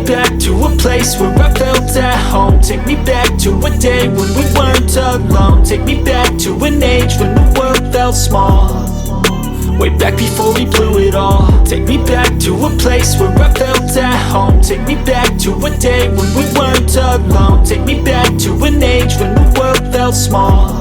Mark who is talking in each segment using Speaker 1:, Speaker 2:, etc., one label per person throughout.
Speaker 1: back to a place where I felt at home. Take me back to a day when we weren't alone. Take me back to an age when the world felt small. Way back before we blew it all. Take me back to a place where I felt at home. Take me back to a day when we weren't alone. Take me back to an age when the world felt small.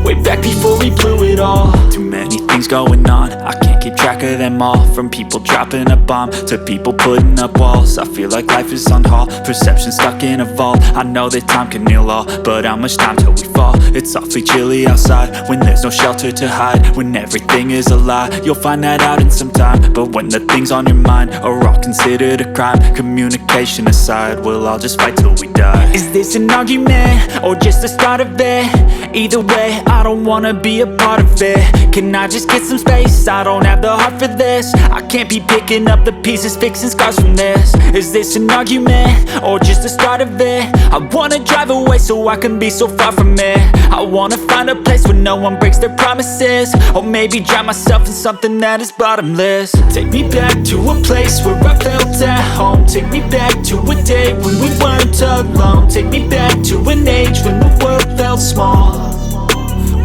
Speaker 1: Way back before we blew it all. Too many things going on, I can't keep track of them all. From people dropping a bomb to people putting up walls. I feel like life is on hold, perception stuck in a vault. I know that time can heal all, but how much time till we fall? It's awfully chilly outside when there's no shelter to hide. When everything is a lie, you'll find that out in some time. But when the things on your mind are all considered a crime, communication aside, we'll all just fight till we die. Is this an argument or just the start of it? Either way, I don't wanna be a part of it. Can I just get some space? I don't have the heart for this. I can't be picking up the pieces, fixing scars from this. Is this an argument or just the start of it? I wanna drive away so I can be so far from it. I wanna find a place where no one breaks their promises. Or maybe drown myself in something that is bottomless. Take me back to a place where I felt at home. Take me back to a day when we weren't alone. Take me back to an age when the world felt small.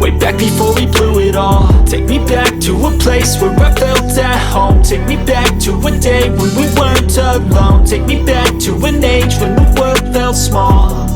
Speaker 1: Way back before we blew it all. Take me back to a place where I felt at home. Take me back to a day when we weren't alone. Take me back to an age when the world felt small.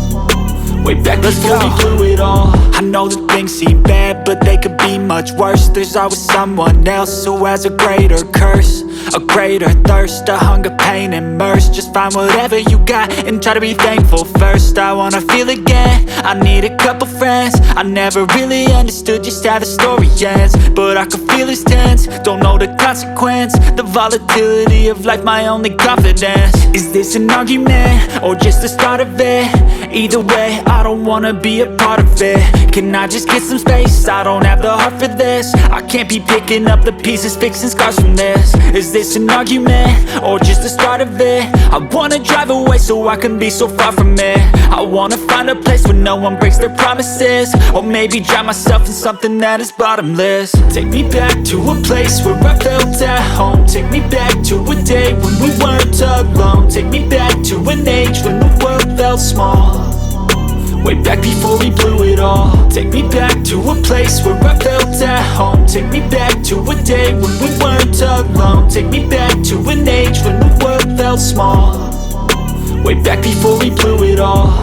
Speaker 1: Way back before we blew it all. I know that things seem bad, but they could be much worse. There's always someone else who has a greater curse, a greater thirst, a hunger, pain, and mercy. Just find whatever you got and try to be thankful first. I wanna feel again, I need a couple friends. I never really understood just how the story ends, but I can feel it's tense, don't know the consequence. The volatility of life, my only confidence. Is this an argument or just the start of it? Either way, I don't wanna be a part of it. Can I just get some space? I don't have the heart for this. I can't be picking up the pieces, fixing scars from this. Is this an argument or just the start of it? I wanna drive away so I can be so far from it. I wanna find a place where no one breaks their promises. Or maybe drown myself in something that is bottomless. Take me back to a place where I felt at home. Take me back to a day when we weren't alone. Take me back to an age when the world felt small. Way back before we blew it all. Take me back to a place where I felt at home. Take me back to a day when we weren't alone. Take me back to an age when the world felt small. Way back before we blew it all.